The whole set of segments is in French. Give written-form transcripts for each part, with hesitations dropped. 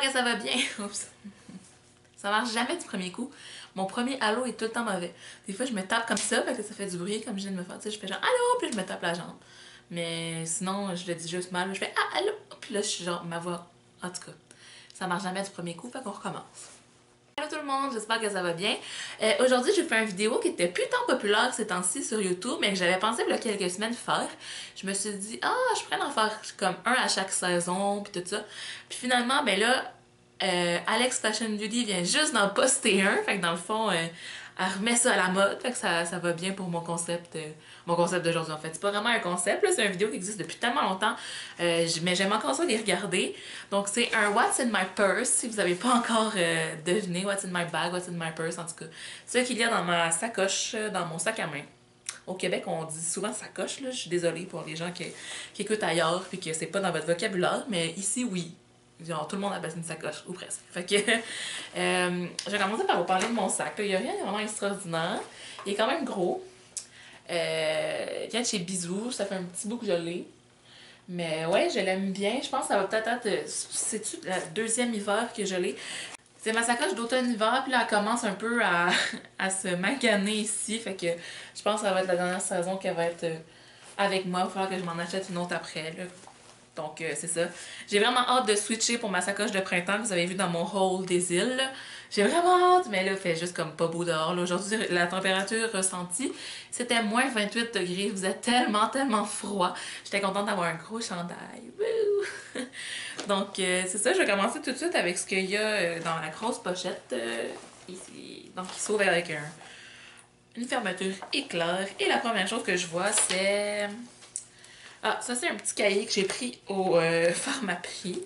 j'espère que ça va bien. Oups. Ça marche jamais du premier coup. Mon premier allô est tout le temps mauvais. Des fois, je me tape comme ça, fait que ça fait du bruit, comme je viens de me faire. Tu sais, je fais genre allô, puis je me tape la jambe. Mais sinon, je le dis juste mal. Je fais ah, allô, puis là, je suis genre ma voix. En tout cas, ça marche jamais du premier coup, fait qu'on recommence. Hello tout le monde, j'espère que ça va bien. Aujourd'hui, je fais une vidéo qui était plus tant populaire ces temps-ci sur YouTube, mais que j'avais pensé il y a quelques semaines faire. Je me suis dit, ah, je pourrais en faire comme un à chaque saison, puis tout ça. Puis finalement, ben là, Alex Fashion Beauty vient juste d'en poster un, fait que dans le fond, elle remet ça à la mode, fait que ça va bien pour mon concept d'aujourd'hui en fait. C'est pas vraiment un concept, c'est une vidéo qui existe depuis tellement longtemps, mais j'aime encore ça les regarder. Donc c'est un What's in my purse, si vous avez pas encore deviné, What's in my bag, What's in my purse en tout cas. C'est ce qu'il y a dans ma sacoche, dans mon sac à main. Au Québec, on dit souvent sacoche, là. Je suis désolée pour les gens qui écoutent ailleurs puis que c'est pas dans votre vocabulaire, mais ici, oui. Genre, tout le monde appelle ça une sacoche, ou presque. Fait que, je vais commencer par vous parler de mon sac. Là. Il n'y a rien de vraiment extraordinaire. Il est quand même gros. Il vient de chez Bisous, ça fait un petit bout que je l'ai. Mais ouais, je l'aime bien. Je pense que ça va peut-être être, c'est-tu le deuxième hiver que je l'ai. C'est ma sacoche d'automne-hiver, puis là, elle commence un peu à se maganer ici. Fait que je pense que ça va être la dernière saison qu'elle va être avec moi. Il va falloir que je m'en achète une autre après, là. Donc, c'est ça. J'ai vraiment hâte de switcher pour ma sacoche de printemps que vous avez vu dans mon haul des îles. J'ai vraiment hâte, mais là, il fait juste comme pas beau dehors. Aujourd'hui, la température ressentie, c'était moins 28 degrés. Vous êtes tellement froid. J'étais contente d'avoir un gros chandail. Wouh! Donc, c'est ça. Je vais commencer tout de suite avec ce qu'il y a dans la grosse pochette ici. Donc, il s'ouvre avec une fermeture éclair. Et la première chose que je vois, c'est... Ah, ça c'est un petit cahier que j'ai pris au Pharmaprix.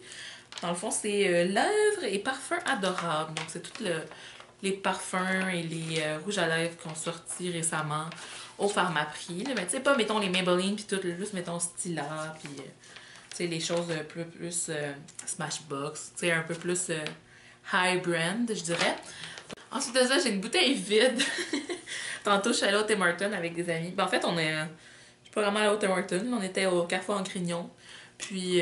Dans le fond, c'est lèvres et parfums adorables. Donc, c'est tous les parfums et les rouges à lèvres qui ont sorti récemment au Pharmaprix. Mais tu sais, pas mettons les Maybelline puis tout, juste mettons Stila puis tu sais, les choses un peu plus Smashbox, tu sais, un peu plus high brand, je dirais. Ensuite de ça, j'ai une bouteille vide. Tantôt, je suis allée au Tim Hortons avec des amis. Ben, en fait, on est... pas vraiment à Tim Hortons, on était au Carrefour en Grignon, puis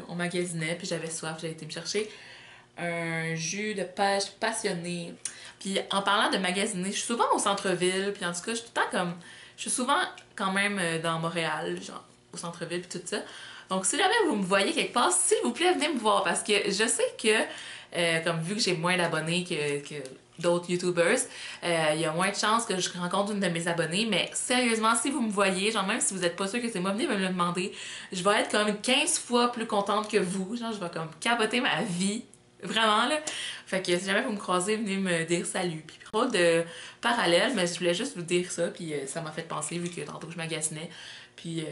on magasinait, puis j'avais soif, j'ai été me chercher un jus de pêche passionné. Puis en parlant de magasiner, je suis souvent au centre-ville, puis en tout cas, je suis tout le temps comme... Je suis souvent quand même dans Montréal, genre au centre-ville, puis tout ça. Donc si jamais vous me voyez quelque part, s'il vous plaît, venez me voir, parce que je sais que, comme vu que j'ai moins d'abonnés que d'autres YouTubers, il y a moins de chances que je rencontre une de mes abonnées, mais sérieusement, si vous me voyez, genre même si vous êtes pas sûr que c'est moi, venez me le demander, je vais être comme 15 fois plus contente que vous, genre je vais comme capoter ma vie, vraiment là. Fait que si jamais vous me croisez, venez me dire salut. Puis pas de parallèle, mais je voulais juste vous dire ça, puis ça m'a fait penser vu que tantôt je magasinais, puis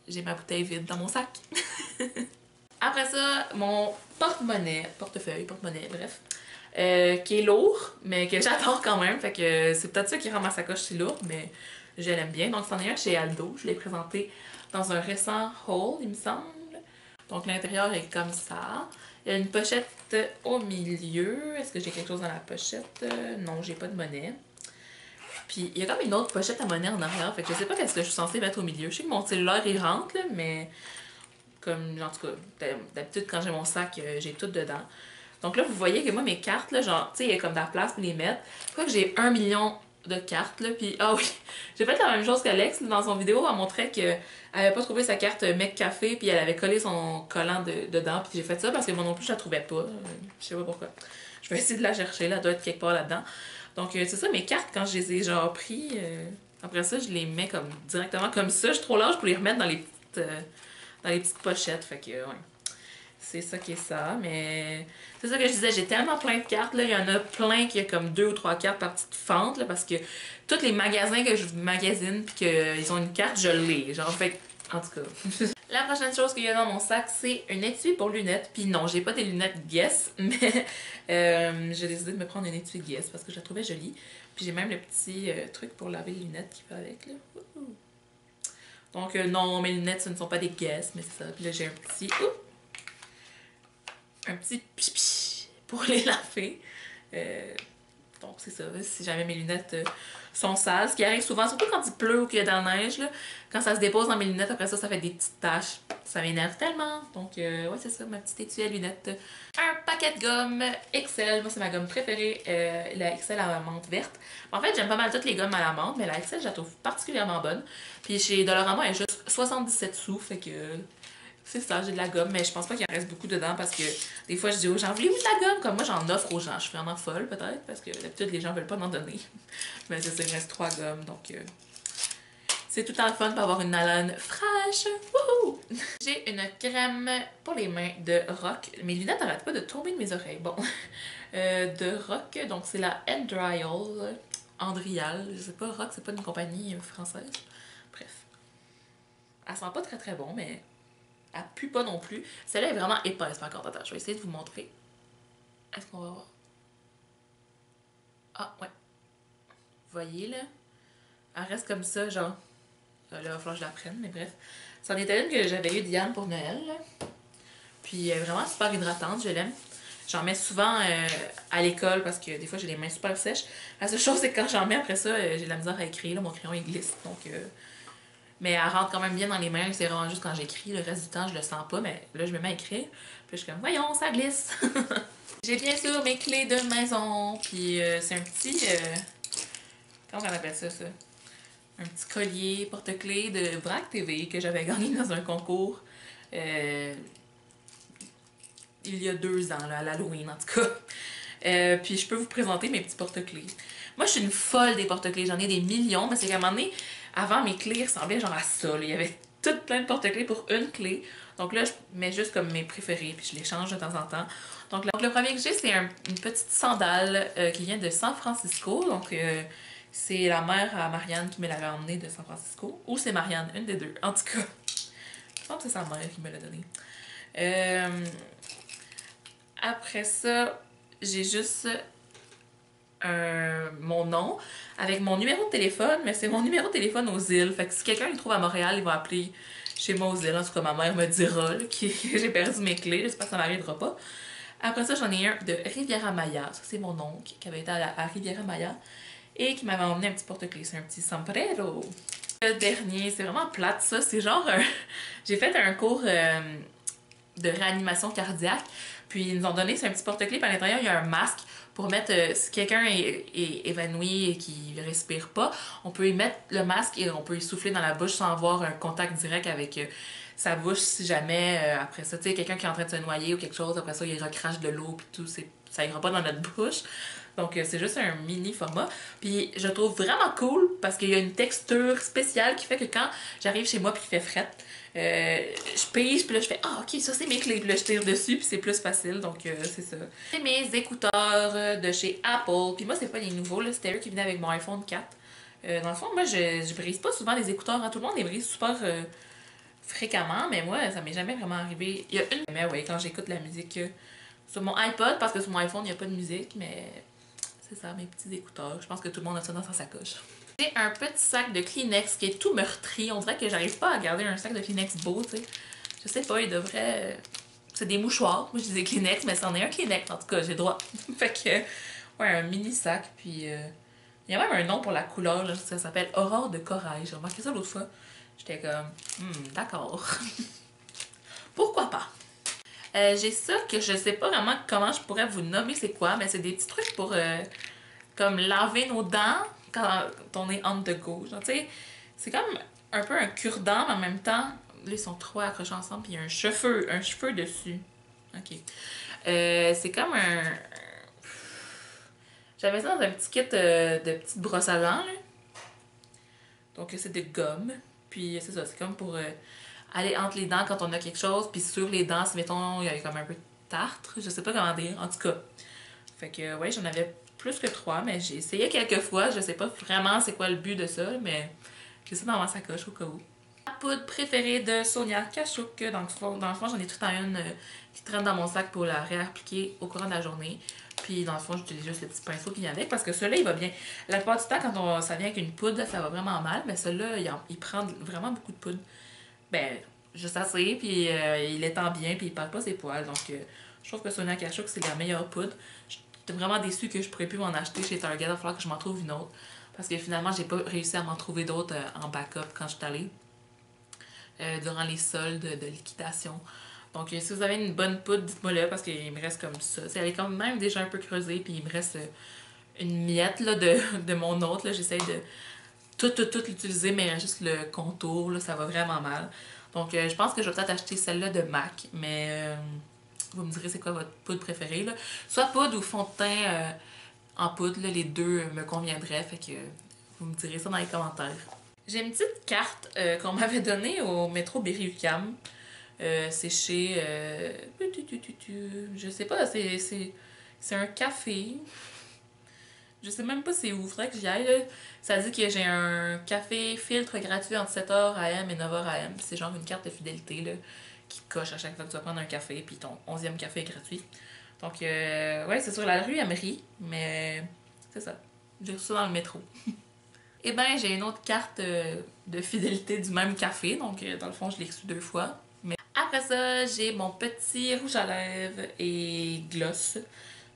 j'ai ma bouteille vide dans mon sac. Après ça, mon portefeuille, porte-monnaie, bref. Qui est lourd, mais que j'adore quand même. Fait que c'est peut-être ça qui rend ma sacoche si lourde, mais je l'aime bien. Donc, c'en est un chez Aldo. Je l'ai présenté dans un récent haul, il me semble. Donc, l'intérieur est comme ça. Il y a une pochette au milieu. Est-ce que j'ai quelque chose dans la pochette? Non, j'ai pas de monnaie. Puis, il y a comme une autre pochette à monnaie en arrière. Fait que je sais pas qu'est-ce que je suis censée mettre au milieu. Je sais que mon cellulaire, il rentre, là, mais comme, en tout cas, d'habitude, quand j'ai mon sac, j'ai tout dedans. Donc là, vous voyez que moi, mes cartes, là, genre, tu sais, il y a comme de la place pour les mettre. Je crois que j'ai 1 million de cartes, là, puis ah oui, j'ai fait la même chose qu'Alex, dans son vidéo, elle montrait qu'elle avait pas trouvé sa carte Mec Café, puis elle avait collé son collant dedans, puis j'ai fait ça parce que moi non plus, je la trouvais pas, je sais pas pourquoi. Je vais essayer de la chercher, là, elle doit être quelque part là-dedans. Donc, c'est ça, mes cartes, quand je les ai, genre, pris, après ça, je les mets comme directement comme ça. Je suis trop large pour les remettre dans les petites pochettes, fait que, ouais. C'est ça qui est ça, mais c'est ça que je disais, j'ai tellement plein de cartes, là, il y en a plein qui a comme 2 ou 3 cartes par petite fente, là, parce que tous les magasins que je magasine pis qu'ils ont une carte, je l'ai, genre, fait en tout cas. La prochaine chose qu'il y a dans mon sac, c'est un étui pour lunettes, puis non, j'ai pas des lunettes Guess, mais j'ai décidé de me prendre un étui Guess parce que je la trouvais jolie, puis j'ai même le petit truc pour laver les lunettes qui va avec, là. Donc non, mes lunettes, ce ne sont pas des Guess, mais c'est ça, puis là j'ai un petit pipi pour les laver. Donc c'est ça, si jamais mes lunettes sont sales, ce qui arrive souvent, surtout quand il pleut ou qu'il y a de la neige, là, quand ça se dépose dans mes lunettes, après ça, ça fait des petites taches. Ça m'énerve tellement. Donc ouais, c'est ça, ma petite étui à lunettes. Un paquet de gomme Excel, moi c'est ma gomme préférée, la Excel à la menthe verte. En fait, j'aime pas mal toutes les gommes à la menthe, mais la Excel, je la trouve particulièrement bonne. Puis chez Dollarama, elle est juste 77 sous, fait que c'est ça, j'ai de la gomme, mais je pense pas qu'il en reste beaucoup dedans parce que des fois je dis aux gens, voulez-vous de la gomme? Comme moi j'en offre aux gens, je suis vraiment folle peut-être parce que d'habitude les gens veulent pas m'en donner. Mais c'est ça, il me reste 3 gommes, donc c'est tout le temps le fun pour avoir une haleine fraîche. Wouhou! J'ai une crème pour les mains de Rock. Mes lunettes n'arrêtent pas de tomber de mes oreilles. Bon, de Rock, donc c'est la Andrial. Andrial, je sais pas, Rock c'est pas une compagnie française. Bref. Elle sent pas très très bon, mais elle pue pas non plus. Celle-là est vraiment épaisse par contre. Attends, je vais essayer de vous montrer. Est-ce qu'on va voir? Ah, ouais. Vous voyez, là? Elle reste comme ça, genre. Là, il va falloir que je la prenne, mais bref. C'en était une que j'avais eu Diane pour Noël, là. Puis, elle est vraiment super hydratante, je l'aime. J'en mets souvent à l'école parce que des fois, j'ai les mains super sèches. La seule chose, c'est que quand j'en mets après ça, j'ai de la misère à écrire, là. Mon crayon, il glisse. Donc, mais elle rentre quand même bien dans les mains, c'est vraiment juste quand j'écris. Le reste du temps, je le sens pas, mais là, je me mets à écrire. Puis je suis comme, voyons, ça glisse! J'ai bien sûr mes clés de maison, puis c'est un petit... comment on appelle ça? Un petit collier porte-clés de Vrac TV que j'avais gagné dans un concours il y a 2 ans, là, à l'Halloween en tout cas. Puis je peux vous présenter mes petits porte-clés. Moi, je suis une folle des porte-clés, j'en ai des millions, mais c'est qu'à un moment donné, avant, mes clés ressemblaient genre à ça. Là. Il y avait tout plein de porte-clés pour une clé. Donc là, je mets juste comme mes préférés, puis je les change de temps en temps. Donc le premier que j'ai, c'est une petite sandale qui vient de San Francisco. Donc c'est la mère à Marianne qui me l'avait emmenée de San Francisco. Ou c'est Marianne, une des deux. En tout cas, je pense que c'est sa mère qui me l'a donnée. Après ça, j'ai juste mon nom avec mon numéro de téléphone, mais c'est mon numéro de téléphone aux îles. Fait que si quelqu'un le trouve à Montréal, il va appeler chez moi aux îles. En tout cas, ma mère me dira là, que j'ai perdu mes clés. J'espère que ça m'arrivera pas. Après ça, j'en ai un de Riviera-Maya. Ça, c'est mon oncle qui avait été à Riviera-Maya et qui m'avait emmené un petit porte-clés. C'est un petit sombrero. Le dernier, c'est vraiment plate, ça. C'est genre j'ai fait un cours de réanimation cardiaque. Puis ils nous ont donné, c'est un petit porte-clés, puis à l'intérieur, il y a un masque pour mettre, si quelqu'un est évanoui et qui respire pas, on peut y mettre le masque et on peut y souffler dans la bouche sans avoir un contact direct avec sa bouche si jamais, après ça, tu sais, quelqu'un qui est en train de se noyer ou quelque chose, après ça, il recrache de l'eau puis tout, ça ira pas dans notre bouche. Donc c'est juste un mini format. Puis je trouve vraiment cool parce qu'il y a une texture spéciale qui fait que quand j'arrive chez moi puis qu'il fait fret, je pige puis là je fais ah ok ça c'est mes clés puis là je tire dessus puis c'est plus facile donc c'est ça. C'est mes écouteurs de chez Apple puis moi c'est pas les nouveaux là, c'était eux qui venaient avec mon iPhone 4. Dans le fond moi je brise pas souvent les écouteurs, hein. Tout le monde les brise super fréquemment mais moi ça m'est jamais vraiment arrivé. Il y a une mais ouais quand j'écoute la musique sur mon iPod parce que sur mon iPhone il n'y a pas de musique mais c'est ça mes petits écouteurs. Je pense que tout le monde a ça dans sa sacoche. J'ai un petit sac de Kleenex qui est tout meurtri. On dirait que j'arrive pas à garder un sac de Kleenex beau, tu sais. Je sais pas, il devrait... C'est des mouchoirs. Moi, je disais Kleenex, mais c'en est un Kleenex. En tout cas, j'ai droit. Fait que, ouais, un mini sac. Puis, il y a même un nom pour la couleur. Là, ça s'appelle Aurore de corail. J'ai remarqué ça l'autre fois. J'étais comme, d'accord. Pourquoi pas? J'ai ça que je sais pas vraiment comment je pourrais vous nommer c'est quoi, mais c'est des petits trucs pour comme laver nos dents quand on est on the go. Genre, tu sais, c'est comme un peu un cure-dent, mais en même temps, là, ils sont 3 accrochés ensemble, puis il y a un cheveu dessus. Ok. C'est comme un... J'avais ça dans un petit kit de petites brosses à dents, là. Donc, c'est de gomme. Puis, c'est ça, c'est comme pour aller entre les dents quand on a quelque chose, puis sur les dents, si mettons, il y avait comme un peu de tartre, je sais pas comment dire, en tout cas. Fait que, ouais, j'en avais plus que 3, mais j'ai essayé quelques fois. Je sais pas vraiment c'est quoi le but de ça, mais j'ai ça dans ma sacoche au cas où. La poudre préférée de Sonia Kashuk. Dans le fond, j'en ai tout le temps une qui traîne dans mon sac pour la réappliquer au courant de la journée. Puis dans le fond, j'utilise juste le petit pinceau qui vient avec parce que celui-là, il va bien. La plupart du temps, quand ça vient avec une poudre, ça va vraiment mal, mais celui-là, il prend vraiment beaucoup de poudre. Ben, juste assez, puis il étend bien, puis il perd pas ses poils. Donc, je trouve que Sonia Kashuk, c'est la meilleure poudre. J'étais vraiment déçue que je pourrais plus m'en acheter chez Target. Il va falloir que je m'en trouve une autre. Parce que finalement, j'ai pas réussi à m'en trouver d'autres en backup quand je suis allée. Durant les soldes de liquidation. Donc, si vous avez une bonne poudre, dites-moi là parce qu'il me reste comme ça. Elle est quand même déjà un peu creusée, puis il me reste une miette là, de mon autre. J'essaie de tout l'utiliser, mais juste le contour, là, ça va vraiment mal. Donc, je pense que je vais peut-être acheter celle-là de MAC, mais vous me direz c'est quoi votre poudre préférée. Là. Soit poudre ou fond de teint en poudre, là, les deux me conviendraient, fait que vous me direz ça dans les commentaires. J'ai une petite carte qu'on m'avait donnée au métro Berry-UQAM. C'est chez... je sais pas, c'est un café. Je sais même pas c'est où, faudrait que j'y aille. Là. Ça dit que j'ai un café filtre gratuit entre 7h AM et 9h AM. C'est genre une carte de fidélité là, qui coche à chaque fois que tu vas prendre un café, puis ton 11e café est gratuit. Donc, ouais, c'est sur la rue Emery, mais c'est ça. J'ai reçu ça dans le métro. Et ben j'ai une autre carte de fidélité du même café, donc dans le fond, je l'ai reçu 2 fois. Mais après ça, j'ai mon petit rouge à lèvres et gloss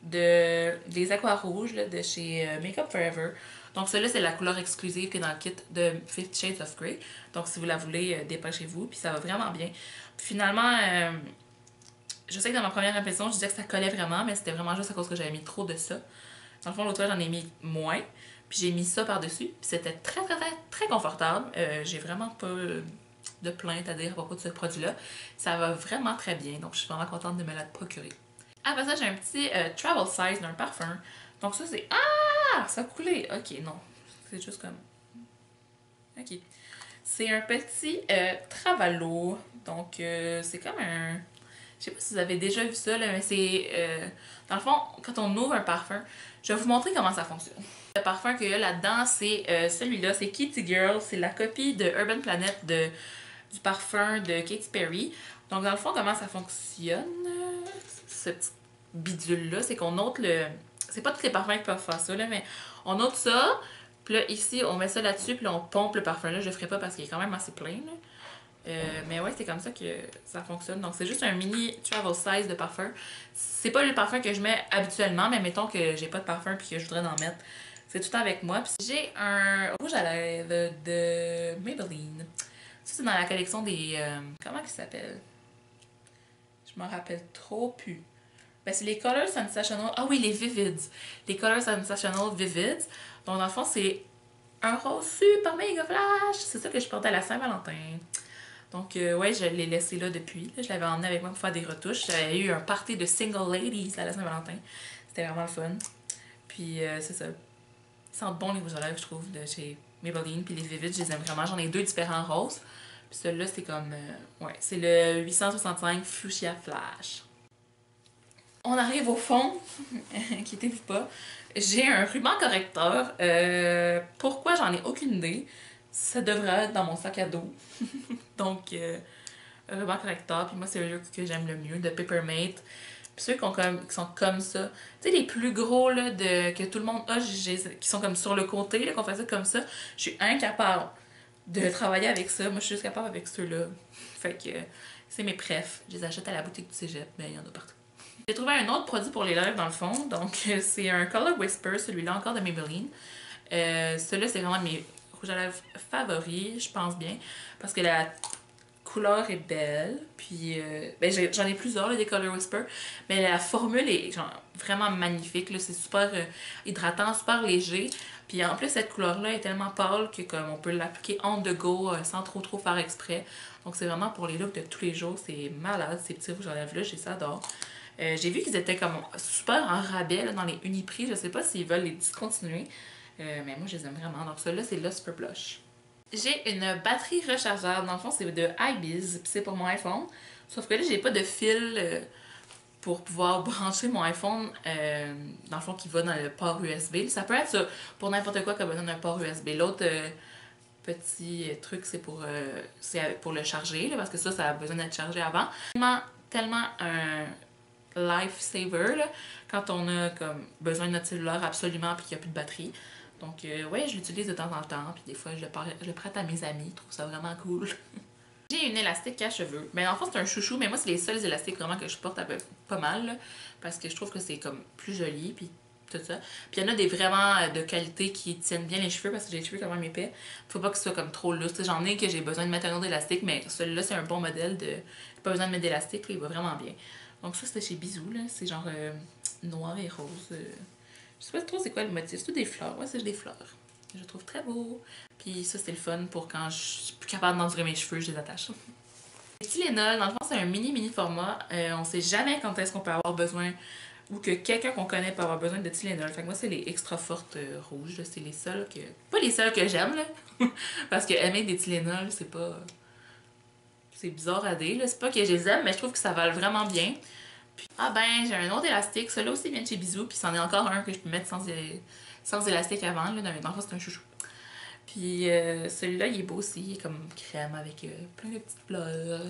des aquas rouges là, de chez Makeup Forever. Donc celui-là, c'est la couleur exclusive qui est dans le kit de 50 Shades of Grey. Donc si vous la voulez, dépêchez-vous, puis ça va vraiment bien. Puis finalement, je sais que dans ma première impression, je disais que ça collait vraiment, mais c'était vraiment juste à cause que j'avais mis trop de ça. Dans le fond, l'autre fois, j'en ai mis moins. Puis j'ai mis ça par-dessus. Puis c'était très confortable. J'ai vraiment pas de plainte à dire à propos de ce produit-là. Ça va vraiment très bien. Donc je suis vraiment contente de me la procurer. Après ça, j'ai un petit travel size d'un parfum. Donc ça, c'est... Ah! Ça a coulé! Ok, non. C'est juste comme... Ok. C'est un petit Travalo. Donc c'est comme un... Je sais pas si vous avez déjà vu ça, là, mais c'est... dans le fond, quand on ouvre un parfum, je vais vous montrer comment ça fonctionne. Le parfum qu'il y a là-dedans, c'est celui-là, c'est Kitty Girl. C'est la copie de Urban Planet du parfum de Katy Perry. Donc, dans le fond, comment ça fonctionne, ce petit bidule-là, c'est qu'on ôte le... C'est pas tous les parfums qui peuvent faire ça, là, mais on ôte ça, puis là, ici, on met ça là-dessus, puis là, on pompe le parfum-là. Je le ferai pas parce qu'il est quand même assez plein, là. Mais ouais, c'est comme ça que ça fonctionne. Donc, c'est juste un mini travel size de parfum. C'est pas le parfum que je mets habituellement, mais mettons que j'ai pas de parfum puis que je voudrais en mettre. C'est tout le temps avec moi. Puis j'ai un rouge à lèvres de Maybelline. Ça, c'est dans la collection des... comment il s'appelle? Je m'en rappelle trop plus. Ben, c'est les Color Sensational... Ah oui, les Vivids. Les Color Sensational Vivids. Donc, dans le fond, c'est un rose super méga flash. C'est ça que je portais à la Saint-Valentin. Donc, ouais, je l'ai laissé là depuis. Je l'avais emmené avec moi pour faire des retouches. J'avais eu un party de single ladies à la Saint-Valentin. C'était vraiment le fun. Puis, c'est ça. Ils sentent bon les rouges à lèvres, je trouve, de chez Maybelline. Puis les Vivid, je les aime vraiment. J'en ai 2 différents roses. Puis celui-là, c'est comme... ouais, c'est le 865 Fuchsia Flash. On arrive au fond. Inquiétez-vous pas. J'ai un ruban correcteur. Pourquoi, j'en ai aucune idée. Ça devrait être dans mon sac à dos. Donc, ruban correcteur. Puis moi, c'est le look que j'aime le mieux, de Papermate. Puis ceux qui sont comme ça. Tu sais, les plus gros là, que tout le monde a, qui sont comme sur le côté, qu'on fait ça comme ça. Je suis incapable de travailler avec ça. Moi, je suis juste capable avec ceux-là. Fait que c'est mes prefs. Je les achète à la boutique du cégep, mais il y en a partout. J'ai trouvé un autre produit pour les lèvres dans le fond. Donc, c'est un Color Whisper, celui-là encore de Maybelline. Celui-là, c'est vraiment mes rouges à lèvres favoris, je pense bien. Parce que la couleur est belle. Puis, ben, j'en ai plusieurs, là, des Color Whisper. Mais la formule est genre, vraiment magnifique. C'est super hydratant, super léger. Puis en plus, cette couleur-là est tellement pâle que comme on peut l'appliquer on the go sans trop faire exprès. Donc, c'est vraiment pour les looks de tous les jours. C'est malade, ces petits rouges à lèvres-là. J'ai ça adore. J'ai vu qu'ils étaient comme super en rabais là, dans les Uniprix. Je sais pas s'ils veulent les discontinuer. Mais moi, je les aime vraiment. Donc, celui-là, c'est le Super Blush. J'ai une batterie rechargeable. Dans le fond, c'est de iBiz. Puis c'est pour mon iPhone. Sauf que là, j'ai pas de fil pour pouvoir brancher mon iPhone. Dans le fond, qui va dans le port USB. Ça peut être ça, pour n'importe quoi qui a besoin d'un port USB. L'autre petit truc, c'est pour le charger. Là, parce que ça a besoin d'être chargé avant. Tellement un lifesaver là, quand on a comme besoin de notre cellulaire absolument puis qu'il n'y a plus de batterie. Donc ouais, je l'utilise de temps en temps puis des fois je le prête à mes amis, je trouve ça vraiment cool. J'ai une élastique à cheveux. Mais en fait, c'est un chouchou, mais moi, c'est les seuls élastiques vraiment que je porte pas mal, là, parce que je trouve que c'est comme plus joli, puis tout ça. Puis il y en a des vraiment de qualité qui tiennent bien les cheveux, parce que j'ai les cheveux quand même épais. Faut pas que ce soit comme trop lousse. J'en ai que j'ai besoin de mettre un autre élastique, mais celui-là, c'est un bon modèle de... Pas besoin de mettre d'élastique, il va vraiment bien. Donc ça, c'était chez Bisou, là. C'est genre noir et rose. Je sais pas trop c'est quoi le motif. C'est tout des fleurs. Ouais, c'est des fleurs. Je le trouve très beau. Puis ça, c'est le fun pour quand je suis plus capable d'endurer mes cheveux, je les attache. Le Tylenol, dans le fond, c'est un mini format. On sait jamais quand est-ce qu'on peut avoir besoin ou que quelqu'un qu'on connaît peut avoir besoin de Tylenol. Fait que moi, c'est les extra fortes rouges. C'est les seuls que... Pas les seuls que j'aime, là. Parce que aimer des Tylenol, c'est pas... C'est bizarre à dire, là. C'est pas que je les aime, mais je trouve que ça va vraiment bien. Puis, ah ben, j'ai un autre élastique. Celui-là aussi vient de chez Bisou. Puis c'en est encore un que je peux mettre sans élastique avant. Là. Dans le fond, c'est un chouchou. Puis celui-là, il est beau aussi. Il est comme crème avec plein de petites fleurs.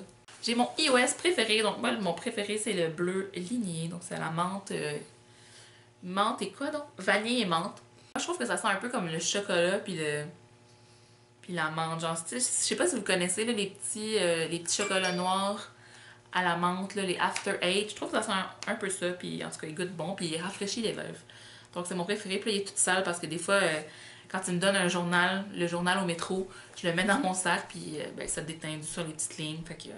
J'ai mon iOS préféré. Donc moi, mon préféré, c'est le bleu ligné. Donc c'est la menthe. Menthe et quoi donc? Vanille et menthe. Moi, je trouve que ça sent un peu comme le chocolat puis la menthe. Genre, je sais pas si vous connaissez là, les petits chocolats noirs à la menthe, là, les After Eight. Je trouve que ça sent un peu ça. Puis en tout cas, il goûte bon. Puis il rafraîchit les lèvres. Donc c'est mon préféré. Puis là, il est tout sale parce que des fois... quand il me donne un journal, le journal au métro, je le mets dans mon sac, puis ben, ça déteint sur les petites lignes. Fait que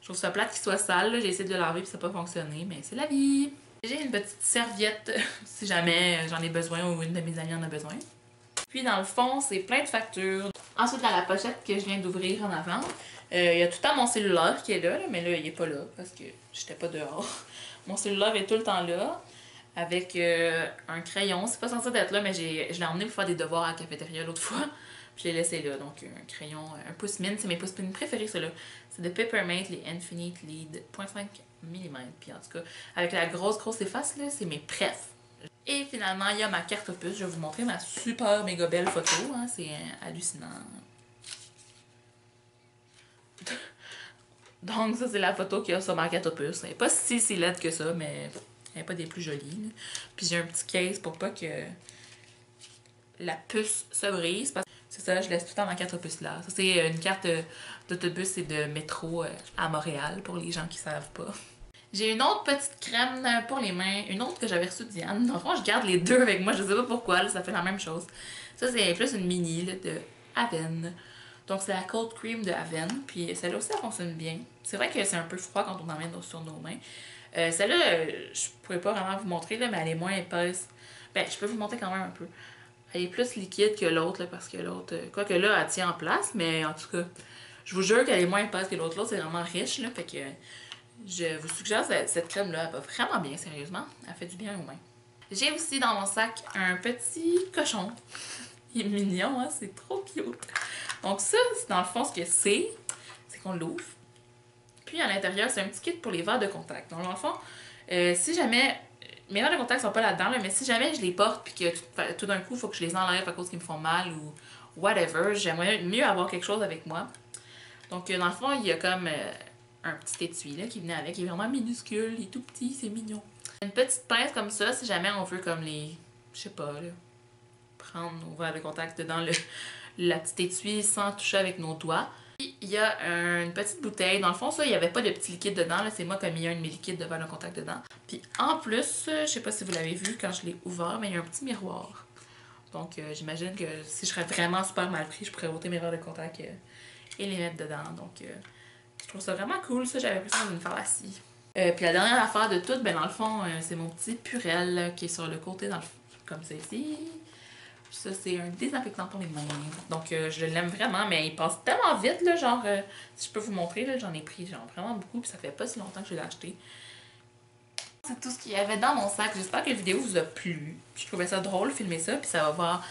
je trouve ça plate qu'il soit sale. J'ai essayé de le laver, puis ça n'a pas fonctionné, mais c'est la vie. J'ai une petite serviette, si jamais j'en ai besoin ou une de mes amies en a besoin. Puis dans le fond, c'est plein de factures. Ensuite, dans la pochette que je viens d'ouvrir en avant, il y a tout le temps mon cellulaire qui est là, mais là, il est pas là parce que j'étais pas dehors. Mon cellulaire est tout le temps là. Avec un crayon. C'est pas censé être là, mais je l'ai emmené pour faire des devoirs à la cafétéria l'autre fois. Puis je l'ai laissé là. Donc un crayon, un pouce mine. C'est mes pouces mine préférés, ceux-là. C'est de Peppermint, les Infinite Lead 0.5 mm. Puis en tout cas, avec la grosse efface, là, c'est mes prefs. Et finalement, il y a ma carte opus. Je vais vous montrer ma super méga belle photo. Hein. C'est hallucinant. Donc ça, c'est la photo qu'il y a sur ma carte opus. Elle n'est pas si laide que ça, mais... elle n'est pas des plus jolies. Là. Puis j'ai un petit case pour pas que la puce se brise. C'est ça, je laisse tout le temps ma carte opus là. Ça, c'est une carte d'autobus et de métro à Montréal, pour les gens qui savent pas. J'ai une autre petite crème pour les mains, une autre que j'avais reçue de Diane. Dans le fond, je garde les deux avec moi, je sais pas pourquoi, là, ça fait la même chose. Ça, c'est plus une mini là, de Avène. Donc, c'est la Cold Cream de Avène. Puis celle-là aussi, elle fonctionne bien. C'est vrai que c'est un peu froid quand on en met sur nos mains. Celle-là, je pourrais pas vraiment vous montrer, là, mais elle est moins épaisse. Ben, je peux vous montrer quand même un peu. Elle est plus liquide que l'autre, parce que l'autre... quoique là, elle tient en place, mais en tout cas, je vous jure qu'elle est moins épaisse que l'autre. L'autre, c'est vraiment riche, là, fait que je vous suggère cette crème-là. Elle va vraiment bien, sérieusement. Elle fait du bien aux mains. J'ai aussi dans mon sac un petit cochon. Il est mignon, hein? C'est trop cute. Donc ça, dans le fond, ce que c'est qu'on l'ouvre. Puis à l'intérieur, c'est un petit kit pour les verres de contact. Donc dans le fond, si jamais... mes verres de contact sont pas là-dedans, là, mais si jamais je les porte puis que tout d'un coup, il faut que je les enlève à cause qu'ils me font mal ou whatever, j'aimerais mieux avoir quelque chose avec moi. Donc dans le fond, il y a comme un petit étui là, qui venait avec. Il est vraiment minuscule, il est tout petit, c'est mignon. Une petite pince comme ça, si jamais on veut comme les... je sais pas, là, prendre nos verres de contact dans la petite étui sans toucher avec nos doigts. Il y a une petite bouteille. Dans le fond, ça, il n'y avait pas de petit liquide dedans. C'est moi qui ai mis un de mes liquides de verre de contact dedans. Puis en plus, je sais pas si vous l'avez vu quand je l'ai ouvert, mais il y a un petit miroir. Donc j'imagine que si je serais vraiment super mal pris, je pourrais ôter mes verres de contact et les mettre dedans. Donc je trouve ça vraiment cool. Ça, j'avais pris ça dans une pharmacie. Puis la dernière affaire de tout, ben dans le fond, c'est mon petit Purel là, qui est sur le côté, dans le fond, comme ceci. Ça, c'est un désinfectant pour les mains. Donc, je l'aime vraiment, mais il passe tellement vite, là, genre, si je peux vous montrer, là, j'en ai pris genre vraiment beaucoup, puis ça fait pas si longtemps que je l'ai acheté. C'est tout ce qu'il y avait dans mon sac. J'espère que la vidéo vous a plu. Je trouvais ça drôle de filmer ça, puis ça va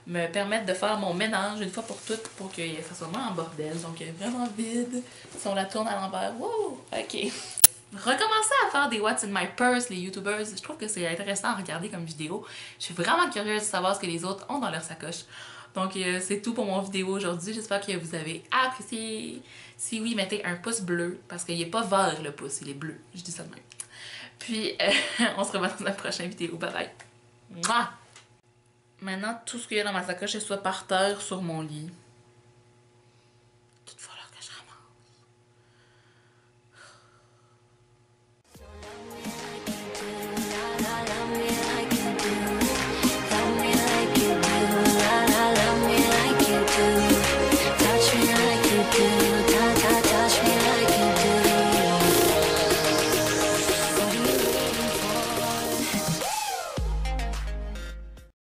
me permettre de faire mon ménage une fois pour toutes, pour que ça soit vraiment en bordel. Donc, vraiment vide. Si on la tourne à l'envers, wow! OK. Recommencer à faire des What's in my purse, les youtubers, je trouve que c'est intéressant à regarder comme vidéo. Je suis vraiment curieuse de savoir ce que les autres ont dans leur sacoche. Donc c'est tout pour mon vidéo aujourd'hui. J'espère que vous avez apprécié. Si oui, mettez un pouce bleu, parce qu'il n'est pas vert le pouce, il est bleu. Je dis ça de même. Puis on se revoit dans la prochaine vidéo. Bye bye! Mouah! Maintenant, tout ce qu'il y a dans ma sacoche est soit par terre sur mon lit.